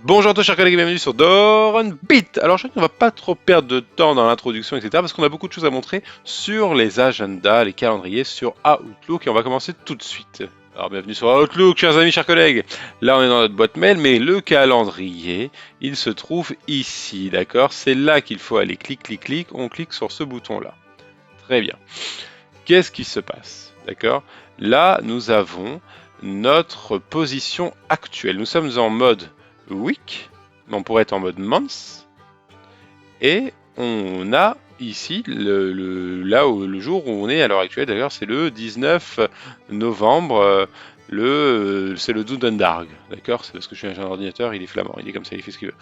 Bonjour à tous chers collègues et bienvenue sur Doron Beat. Alors je sais qu'on va pas trop perdre de temps dans l'introduction, etc. parce qu'on a beaucoup de choses à montrer sur les agendas, les calendriers, sur Outlook et on va commencer tout de suite. Alors bienvenue sur Outlook chers amis, chers collègues. Là on est dans notre boîte mail, mais le calendrier, il se trouve ici, d'accord? C'est là qu'il faut aller, clic, on clique sur ce bouton là. Très bien. Qu'est-ce qui se passe? D'accord? Là nous avons notre position actuelle. Nous sommes en mode week, on pourrait être en mode month, et on a ici le jour où on est à l'heure actuelle, d'ailleurs c'est le 19 novembre, c'est le Doudendag, d'accord? C'est parce que je suis un ordinateur, il est flamand, il est comme ça, il fait ce qu'il veut.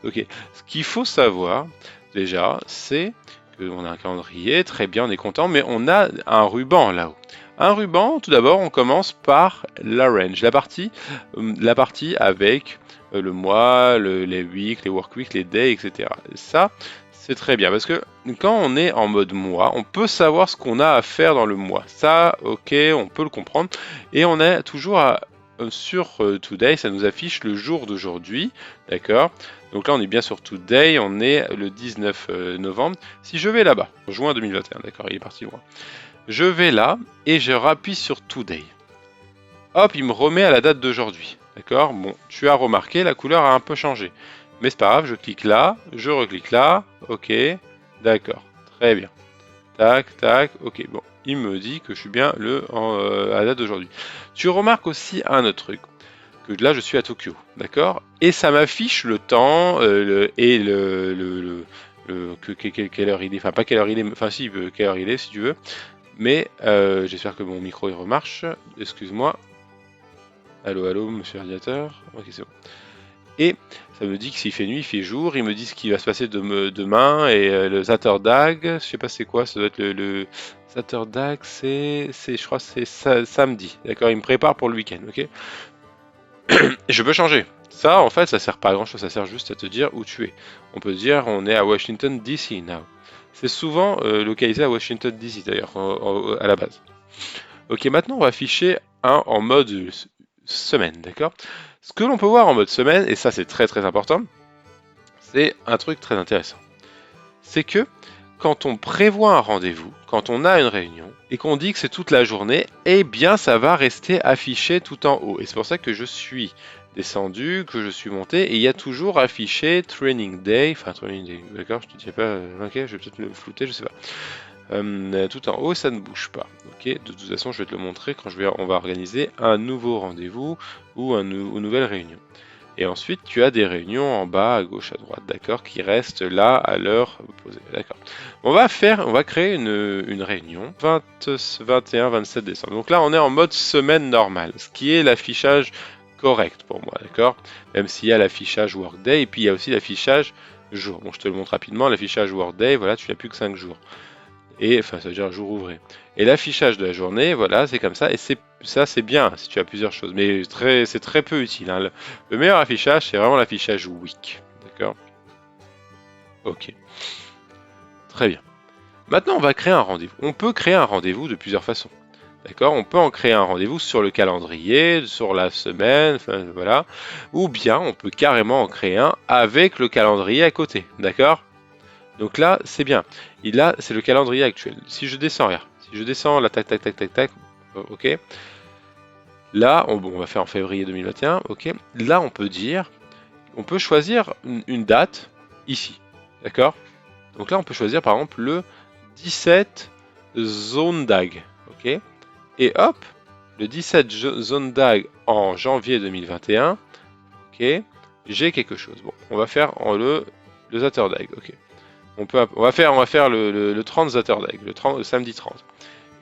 Ok, ce qu'il faut savoir déjà, c'est qu'on a un calendrier, très bien, on est content, mais on a un ruban là-haut. Un ruban, tout d'abord, on commence par l'arrange, la partie avec le mois, les weeks, les work weeks, les days, etc. Ça, c'est très bien parce que quand on est en mode mois, on peut savoir ce qu'on a à faire dans le mois. Ça, ok, on peut le comprendre. Et on est toujours sur Today, ça nous affiche le jour d'aujourd'hui, d'accord? Donc là, on est bien sur Today, on est le 19 novembre. Si je vais là-bas, juin 2021, d'accord, il est parti loin. Je vais là et je rappuie sur Today. Hop, il me remet à la date d'aujourd'hui. D'accord? Bon, tu as remarqué, la couleur a un peu changé. Mais c'est pas grave, je clique là, je reclique là. Ok, d'accord, très bien. Tac, tac, ok, bon. Il me dit que je suis bien à la date d'aujourd'hui. Tu remarques aussi un autre truc. Que là, je suis à Tokyo. D'accord? Et ça m'affiche le temps et quelle heure il est. Enfin, pas quelle heure il est, enfin si, quelle heure il est si tu veux. Mais j'espère que mon micro il remarche. Excuse-moi. Allô, allô, monsieur ordinateur. Ok, c'est bon. Et ça me dit que s'il fait nuit, il fait jour. Il me dit ce qui va se passer demain et le Saturdag. Je sais pas c'est quoi, ça doit être le Saturdag, je crois, c'est samedi. D'accord, il me prépare pour le week-end, ok. Je peux changer. Ça, en fait, ça sert pas à grand chose. Ça sert juste à te dire où tu es. On peut dire on est à Washington DC now. C'est souvent localisé à Washington DC d'ailleurs, à la base. Ok, maintenant on va afficher un en mode semaine, d'accord? Ce que l'on peut voir en mode semaine, et ça c'est très très important, c'est un truc très intéressant. C'est que quand on prévoit un rendez-vous, quand on a une réunion, et qu'on dit que c'est toute la journée, eh bien ça va rester affiché tout en haut. Et c'est pour ça que je suis descendu, que je suis monté, et il y a toujours affiché Training Day, enfin Training Day, d'accord, je te dis pas, ok, je vais peut-être le flouter, je sais pas. Tout en haut, ça ne bouge pas. Ok, de toute façon, je vais te le montrer quand on va organiser un nouveau rendez-vous ou une nouvelle réunion. Et ensuite, tu as des réunions en bas, à gauche, à droite, d'accord, qui restent là à l'heure posée, d'accord. On va créer une réunion 21, 27 décembre. Donc là, on est en mode semaine normale, ce qui est l'affichage correct pour moi, d'accord. Même s'il y a l'affichage workday et puis il y a aussi l'affichage jour. Bon, je te le montre rapidement. L'affichage workday, voilà, tu n'as plus que 5 jours. Et enfin, ça veut dire jour ouvré. Et l'affichage de la journée, voilà, c'est comme ça. Et c'est bien si tu as plusieurs choses, mais c'est très peu utile, hein. Le meilleur affichage, c'est vraiment l'affichage week. D'accord? Ok. Très bien. Maintenant, on va créer un rendez-vous. On peut créer un rendez-vous de plusieurs façons. D'accord? On peut en créer un rendez-vous sur le calendrier, sur la semaine, enfin voilà. Ou bien on peut carrément en créer un avec le calendrier à côté. D'accord? Donc là, c'est bien. Là, c'est le calendrier actuel. Si je descends, regarde. Si je descends, là, tac, tac, tac, tac, tac. Ok. Là, on va faire en février 2021. Ok. Là, on peut dire, on peut choisir une date ici. D'accord. Donc là, on peut choisir par exemple le 17 Zondag. Ok. Et hop, le 17 Zondag en janvier 2021. Ok. J'ai quelque chose. Bon, on va faire le Saturday. Ok. On va faire le 30 Saturday, le samedi 30.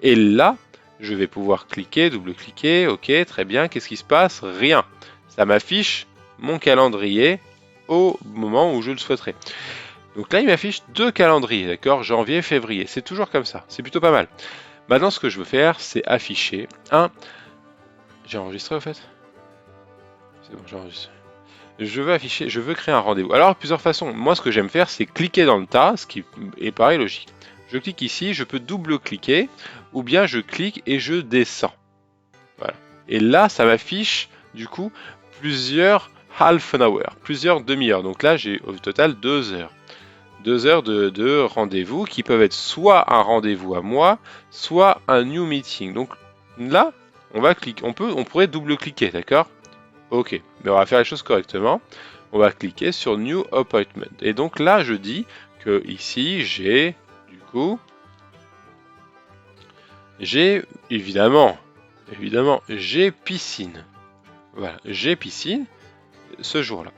Et là, je vais pouvoir cliquer, double-cliquer, ok, très bien, qu'est-ce qui se passe? Rien. Ça m'affiche mon calendrier au moment où je le souhaiterais. Donc là, il m'affiche deux calendriers, d'accord, janvier, février. C'est toujours comme ça, c'est plutôt pas mal. Maintenant, ce que je veux faire, c'est afficher un... J'ai enregistré, au fait? C'est bon, j'ai enregistré. Je veux créer un rendez-vous. Alors, plusieurs façons. Moi, ce que j'aime faire, c'est cliquer dans le tas, ce qui est pareil logique. Je clique ici, je peux double-cliquer, ou bien je clique et je descends. Voilà. Et là, ça m'affiche, du coup, plusieurs half an hour, plusieurs demi-heures. Donc là, j'ai au total 2 heures. 2 heures de rendez-vous qui peuvent être soit un rendez-vous à moi, soit un new meeting. Donc là, on va cliquer, on pourrait double-cliquer, d'accord? Ok, mais on va faire les choses correctement. On va cliquer sur New Appointment. Et donc là, je dis que ici, j'ai, du coup, j'ai évidemment, j'ai piscine. Voilà, j'ai piscine ce jour-là.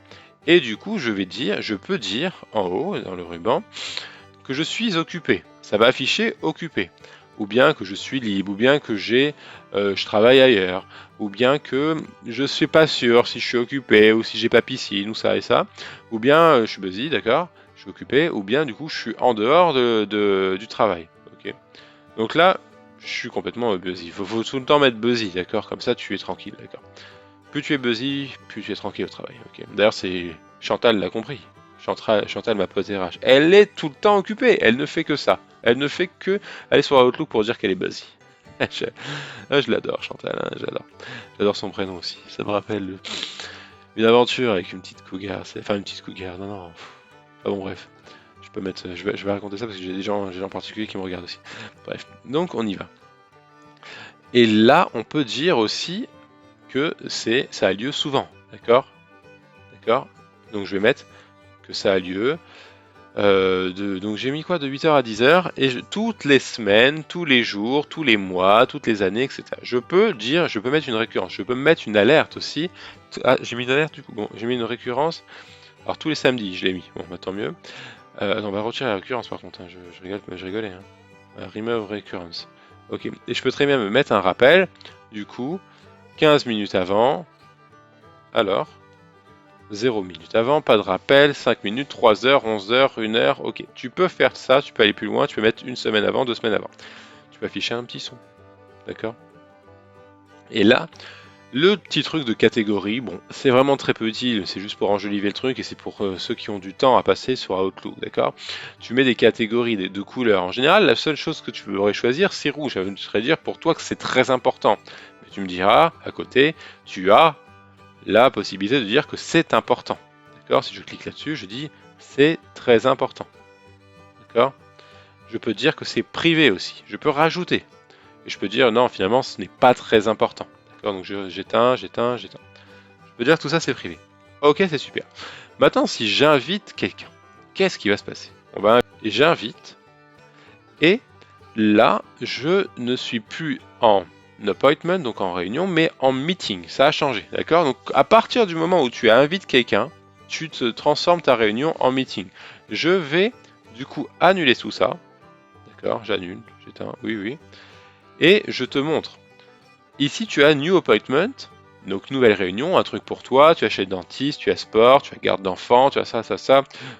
Et du coup, je peux dire en haut, dans le ruban, que je suis occupé. Ça va afficher occupé. Ou bien que je suis libre, ou bien que je travaille ailleurs, ou bien que je suis pas sûr si je suis occupé, ou si j'ai pas piscine, ou ça et ça. Ou bien je suis busy, d'accord, je suis occupé, ou bien du coup je suis en dehors du travail. Ok. Donc là, je suis complètement busy. Faut tout le temps mettre busy, d'accord, comme ça tu es tranquille, d'accord. Plus tu es busy, plus tu es tranquille au travail. Ok. D'ailleurs, c'est Chantal l'a compris. Chantal, ma pote RH, elle est tout le temps occupée. Elle ne fait que ça. Elle ne fait que aller sur Outlook pour dire qu'elle est busy. je l'adore, Chantal. Hein, j'adore. J'adore son prénom aussi. Ça me rappelle une aventure avec une petite cougar. Enfin, une petite cougar. Non, non. Ah bon, bref. Je peux mettre. Je vais raconter ça parce que j'ai des gens particuliers qui me regardent aussi. Bref. Donc, on y va. Et là, on peut dire aussi que ça a lieu souvent, d'accord? D'accord? Donc je vais mettre que ça a lieu. Donc j'ai mis quoi de 8h à 10h et toutes les semaines, tous les jours, tous les mois, toutes les années, etc. Je peux mettre une récurrence, je peux mettre une alerte aussi. Ah, j'ai mis une alerte du coup, bon, j'ai mis une récurrence. Alors tous les samedis, je l'ai mis, bon, bah, tant mieux. Non, on va retirer la récurrence par contre, hein. Je rigolais. Hein. Remove recurrence. Ok, et je peux très bien me mettre un rappel, du coup, 15 minutes avant, alors, 0 minutes avant, pas de rappel, 5 minutes, 3 heures, 11 heures, 1 heure, ok. Tu peux faire ça, tu peux aller plus loin, tu peux mettre une semaine avant, 2 semaines avant. Tu peux afficher un petit son, d'accord? Et là, le petit truc de catégorie, bon, c'est vraiment très petit, c'est juste pour enjoliver le truc et c'est pour ceux qui ont du temps à passer sur Outlook, d'accord? Tu mets des catégories de couleurs. En général, la seule chose que tu pourrais choisir, c'est rouge. Ça veut dire pour toi que c'est très important. Mais tu me diras, à côté, tu as la possibilité de dire que c'est important. D'accord? Si je clique là-dessus, je dis c'est très important. D'accord? Je peux dire que c'est privé aussi. Je peux rajouter. Et je peux dire non, finalement, ce n'est pas très important. D'accord? Donc j'éteins. Je peux dire que tout ça c'est privé. Ok, c'est super. Maintenant, si j'invite quelqu'un, qu'est-ce qui va se passer? J'invite et là, je ne suis plus en appointment, donc en réunion, mais en meeting. Ça a changé, d'accord? Donc à partir du moment où tu invites quelqu'un, tu te transformes ta réunion en meeting. Je vais du coup annuler tout ça. D'accord? J'annule, j'éteins, oui. Et je te montre. Ici, tu as New Appointment. Donc, nouvelle réunion, un truc pour toi. Tu as chez le dentiste, tu as sport, tu as garde d'enfants, tu as ça.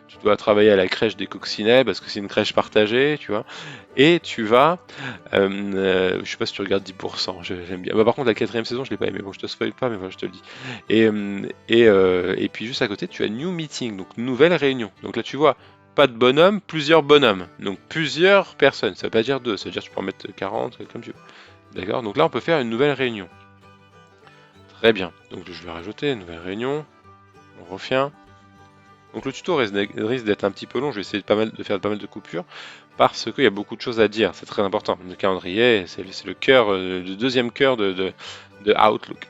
Tu dois travailler à la crèche des coccinelles parce que c'est une crèche partagée, tu vois. Et tu vas. Je sais pas si tu regardes 10%, j'aime bien. Bah, par contre, la 4ème saison, je l'ai pas aimé. Bon, je te spoil pas, mais voilà, je te le dis. Et puis, juste à côté, tu as New Meeting, donc nouvelle réunion. Donc là, tu vois. Pas de bonhomme, plusieurs bonhommes. Donc plusieurs personnes. Ça veut pas dire deux, ça veut dire que tu peux en mettre 40, comme tu veux. D'accord? Donc là, on peut faire une nouvelle réunion. Très bien. Donc je vais rajouter une nouvelle réunion. On refait. Donc le tuto risque d'être un petit peu long. Je vais essayer de faire pas mal de coupures parce qu'il y a beaucoup de choses à dire. C'est très important. Le calendrier, c'est le cœur, le deuxième cœur de Outlook.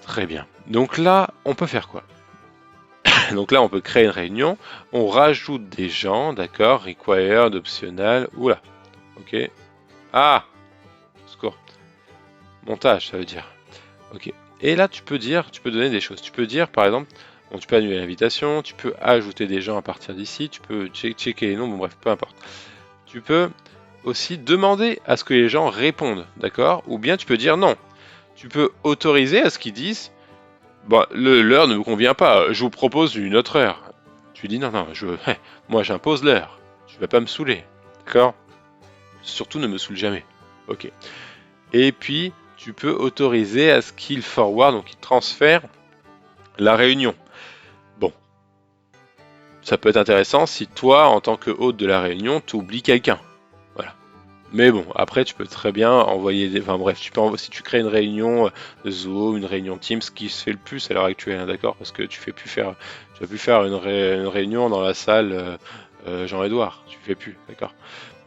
Très bien. Donc là, on peut faire quoi? Donc là, on peut créer une réunion. On rajoute des gens, d'accord? Required, optional. Oula. Ok. Ah! Score. Montage, ça veut dire. Ok. Et là, tu peux donner des choses. Tu peux dire, par exemple, bon, tu peux annuler l'invitation, tu peux ajouter des gens à partir d'ici, tu peux checker les noms, bon bref, peu importe. Tu peux aussi demander à ce que les gens répondent, d'accord? Ou bien tu peux dire non. Tu peux autoriser à ce qu'ils disent, bon, l'heure ne me convient pas, je vous propose une autre heure. Tu dis non, moi j'impose l'heure, tu vas pas me saouler, d'accord? Surtout ne me saoule jamais. Ok. Et puis, tu peux autoriser à ce qu'il forward, donc il transfère la réunion. Bon, ça peut être intéressant si toi, en tant que hôte de la réunion, tu oublies quelqu'un. Voilà. Mais bon, après, tu peux très bien envoyer des... Enfin bref, si tu crées une réunion Zoom, une réunion Teams, ce qui se fait le plus à l'heure actuelle, hein, d'accord? Parce que tu vas plus faire une réunion dans la salle Jean-Édouard, tu fais plus, d'accord?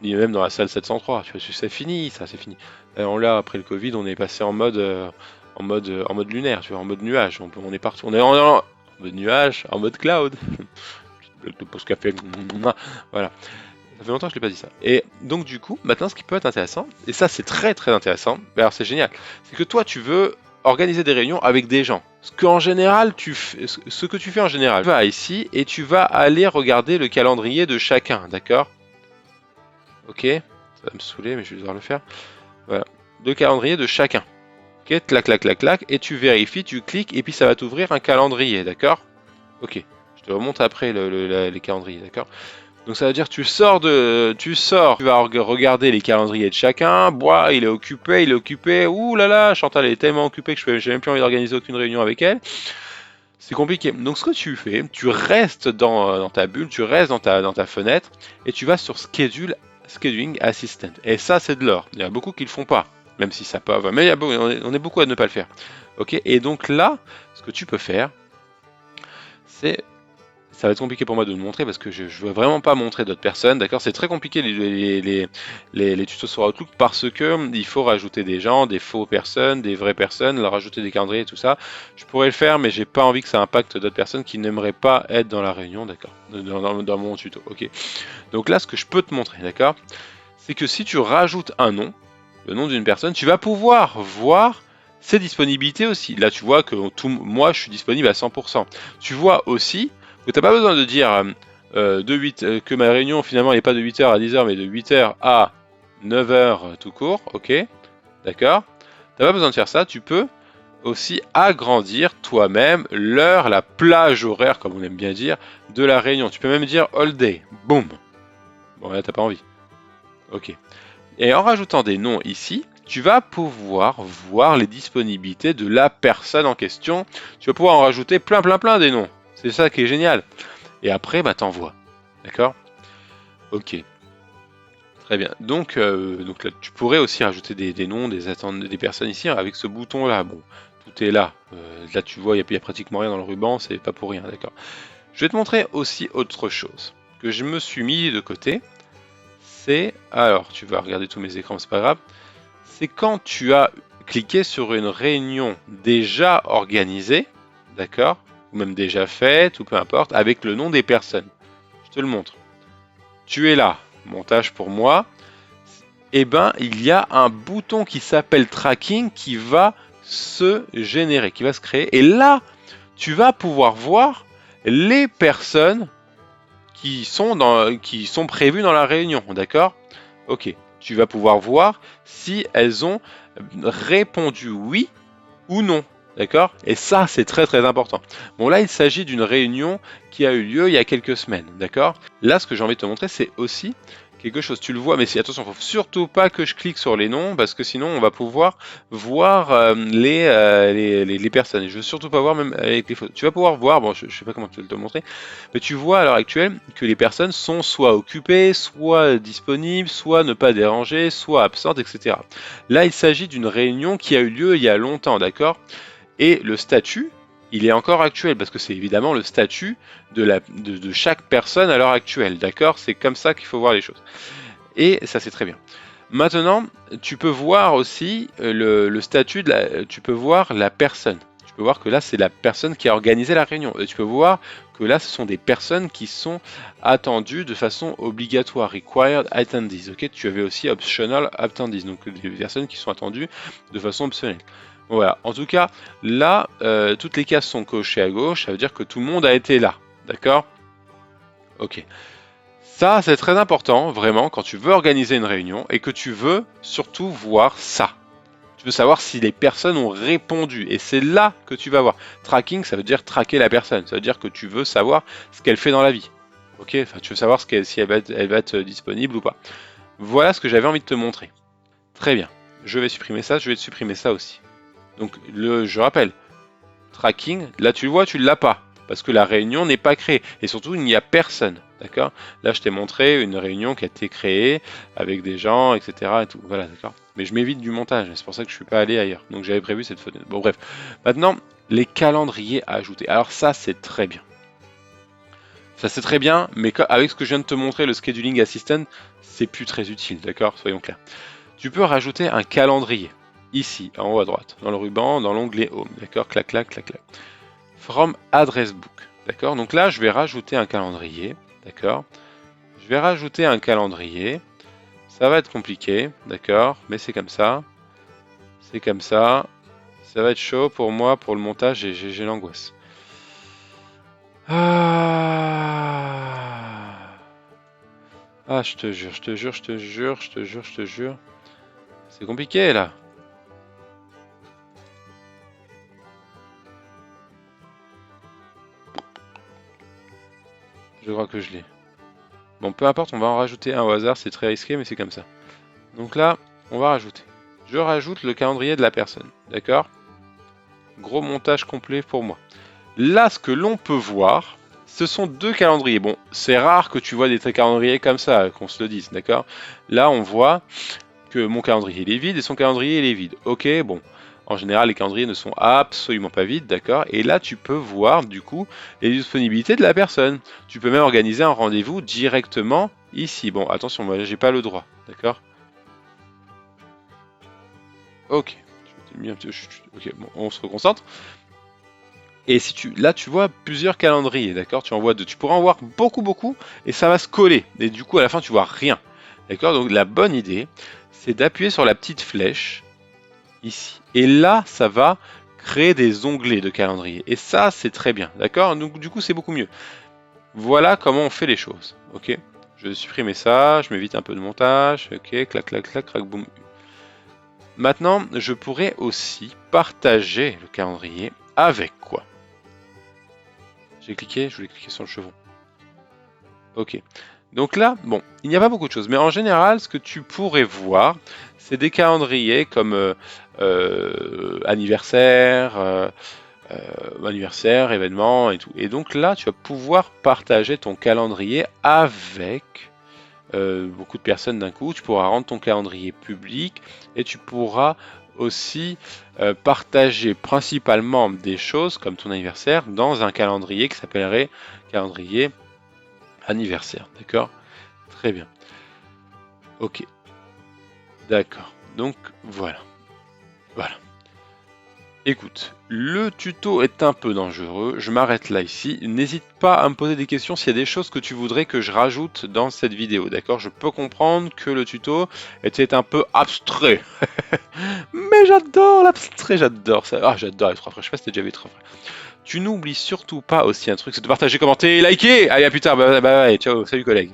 Ni même dans la salle 703, tu vois, c'est fini, ça, c'est fini. Là, après le Covid, on est passé en mode lunaire, tu vois, en mode nuage. On est partout, on est en mode nuage, en mode cloud. Le post café, voilà. Ça fait longtemps que je l'ai pas dit ça. Et donc du coup, maintenant ce qui peut être intéressant, et ça c'est très très intéressant, alors c'est génial, c'est que toi tu veux organiser des réunions avec des gens. Ce que en général ce que tu fais en général, tu vas ici et tu vas aller regarder le calendrier de chacun, d'accord? Ok, ça va me saouler mais je vais devoir le faire. Voilà, le calendrier de chacun. Ok, clac clac clac clac, et tu vérifies, tu cliques et puis ça va t'ouvrir un calendrier, d'accord? Ok, je te remonte après les calendriers, d'accord? Donc ça veut dire tu vas regarder les calendriers de chacun. Bois, il est occupé. Ouh là là, Chantal est tellement occupée que j'ai même plus envie d'organiser aucune réunion avec elle. C'est compliqué. Donc ce que tu fais, tu restes dans ta bulle, tu restes dans ta fenêtre et tu vas sur Scheduling Assistant. Et ça c'est de l'or. Il y a beaucoup qui le font pas, même si ça peut. Mais on est beaucoup à ne pas le faire. Ok. Et donc là, ce que tu peux faire, c'est ça va être compliqué pour moi de le montrer parce que je ne veux vraiment pas montrer d'autres personnes, d'accord? C'est très compliqué les tutos sur Outlook parce que il faut rajouter des gens, des faux personnes, des vraies personnes, leur rajouter des calendriers et tout ça. Je pourrais le faire, mais j'ai pas envie que ça impacte d'autres personnes qui n'aimeraient pas être dans la réunion, d'accord? Dans mon tuto, ok? Donc là, ce que je peux te montrer, d'accord? C'est que si tu rajoutes un nom, le nom d'une personne, tu vas pouvoir voir ses disponibilités aussi. Là, tu vois que moi, je suis disponible à 100%. Tu vois aussi que tu n'as pas besoin de dire que ma réunion finalement n'est pas de 8h à 10h, mais de 8h à 9h tout court, ok, d'accord. Tu n'as pas besoin de faire ça, tu peux aussi agrandir toi-même l'heure, la plage horaire, comme on aime bien dire, de la réunion. Tu peux même dire all day, boum. Bon, là, t'as pas envie. Ok. Et en rajoutant des noms ici, tu vas pouvoir voir les disponibilités de la personne en question. Tu vas pouvoir en rajouter plein des noms. C'est ça qui est génial. Et après, bah, t'envoies. D'accord? Ok. Très bien. Donc là, tu pourrais aussi rajouter des noms, des attentes des personnes ici avec ce bouton-là. Bon, tout est là. Là, tu vois, il n'y a pratiquement rien dans le ruban, c'est pas pour rien, d'accord? Je vais te montrer aussi autre chose que je me suis mis de côté. C'est, alors, tu vas regarder tous mes écrans, c'est pas grave. C'est quand tu as cliqué sur une réunion déjà organisée, d'accord? Ou même déjà faite, ou peu importe, avec le nom des personnes. Je te le montre. Tu es là, montage pour moi. Eh ben, il y a un bouton qui s'appelle tracking qui va se générer, qui va se créer. Et là, tu vas pouvoir voir les personnes qui sont prévues dans la réunion, d'accord? Ok, tu vas pouvoir voir si elles ont répondu oui ou non, d'accord? Et ça, c'est très très important. Bon, là, il s'agit d'une réunion qui a eu lieu il y a quelques semaines, d'accord? Là, ce que j'ai envie de te montrer, c'est aussi quelque chose, tu le vois, mais attention, il ne faut surtout pas que je clique sur les noms, parce que sinon, on va pouvoir voir les personnes. Et je veux surtout pas voir même avec les photos. Tu vas pouvoir voir, bon, je ne sais pas comment je vais te le montrer, mais tu vois à l'heure actuelle que les personnes sont soit occupées, soit disponibles, soit ne pas déranger, soit absentes, etc. Là, il s'agit d'une réunion qui a eu lieu il y a longtemps, d'accord? Et le statut, il est encore actuel, parce que c'est évidemment le statut de chaque personne à l'heure actuelle, d'accord? C'est comme ça qu'il faut voir les choses. Et ça, c'est très bien. Maintenant, tu peux voir aussi le statut tu peux voir la personne. Tu peux voir que là, c'est la personne qui a organisé la réunion. Et tu peux voir que là, ce sont des personnes qui sont attendues de façon obligatoire, required attendees. Ok, tu avais aussi optional attendees, donc des personnes qui sont attendues de façon optionnelle. Voilà. En tout cas, là, toutes les cases sont cochées à gauche. Ça veut dire que tout le monde a été là. D'accord? Ok. Ça, c'est très important, vraiment, quand tu veux organiser une réunion et que tu veux surtout voir ça. Tu veux savoir si les personnes ont répondu. Et c'est là que tu vas voir. Tracking, ça veut dire traquer la personne. Ça veut dire que tu veux savoir ce qu'elle fait dans la vie. Ok, enfin, tu veux savoir si elle va être disponible ou pas. Voilà ce que j'avais envie de te montrer. Très bien. Je vais supprimer ça, je vais te supprimer ça aussi. Donc, je rappelle, tracking, là tu le vois, tu ne l'as pas. parce que la réunion n'est pas créée. Et surtout, il n'y a personne. D'accord? Là, je t'ai montré une réunion qui a été créée avec des gens, etc. Et tout. Voilà, d'accord? Mais je m'évite du montage, c'est pour ça que je ne suis pas allé ailleurs. Donc j'avais prévu cette fenêtre. Bon, bref. Maintenant, les calendriers à ajouter. Alors ça, c'est très bien. Ça c'est très bien, mais avec ce que je viens de te montrer, le Scheduling Assistant, c'est plus très utile, d'accord? Soyons clairs. Tu peux rajouter un calendrier, ici, en haut à droite, dans le ruban, dans l'onglet Home, d'accord? Clac, clac, clac, clac. From Address Book, d'accord? Donc là, je vais rajouter un calendrier, d'accord? Je vais rajouter un calendrier. Ça va être compliqué, d'accord? Mais c'est comme ça. C'est comme ça. Ça va être chaud pour moi, pour le montage, et j'ai l'angoisse. Ah, je te jure, je te jure, je te jure, je te jure, je te jure. C'est compliqué là. Je crois que je l'ai. Bon, peu importe, on va en rajouter un au hasard, c'est très risqué, mais c'est comme ça. Donc là, on va rajouter. Je rajoute le calendrier de la personne, d'accord? Gros montage complet pour moi. Là, ce que l'on peut voir, ce sont deux calendriers. Bon, c'est rare que tu vois des calendriers comme ça, qu'on se le dise, d'accord? Là, on voit que mon calendrier il est vide et son calendrier il est vide. Ok, bon. En général, les calendriers ne sont absolument pas vides, d'accord? Et là, tu peux voir, du coup, les disponibilités de la personne. Tu peux même organiser un rendez-vous directement ici. Bon, attention, moi, j'ai pas le droit, d'accord? Ok. Ok, bon, on se reconcentre. Et si là, tu vois plusieurs calendriers, d'accord? Tu en vois deux. Tu pourras en voir beaucoup, beaucoup, et ça va se coller. Et du coup, à la fin, tu vois rien, d'accord? Donc, la bonne idée, c'est d'appuyer sur la petite flèche ici. Et là, ça va créer des onglets de calendrier. Et ça, c'est très bien, d'accord? Donc, du coup, c'est beaucoup mieux. Voilà comment on fait les choses, ok? Je vais supprimer ça, je m'évite un peu de montage, ok? Clac, clac, clac, crac, boum. Maintenant, je pourrais aussi partager le calendrier avec quoi? J'ai cliqué, je voulais cliquer sur le chevron. Ok. Donc là, bon, il n'y a pas beaucoup de choses, mais en général, ce que tu pourrais voir, c'est des calendriers comme anniversaire, anniversaire, événement et tout. Et donc là, tu vas pouvoir partager ton calendrier avec beaucoup de personnes d'un coup. Tu pourras rendre ton calendrier public et tu pourras aussi partager principalement des choses comme ton anniversaire dans un calendrier qui s'appellerait calendrier anniversaire. D'accord? Très bien. Ok. D'accord. Donc voilà. Voilà. Écoute, le tuto est un peu dangereux, je m'arrête là ici. N'hésite pas à me poser des questions s'il y a des choses que tu voudrais que je rajoute dans cette vidéo, d'accord? Je peux comprendre que le tuto était un peu abstrait. Mais j'adore l'abstrait, j'adore ça. Ah, j'adore les trois frères, je sais pas si t'as déjà vu les trois frères. Tu n'oublies surtout pas aussi un truc, c'est de partager, commenter et liker. Allez, à plus tard, bye bye, ciao, salut collègues.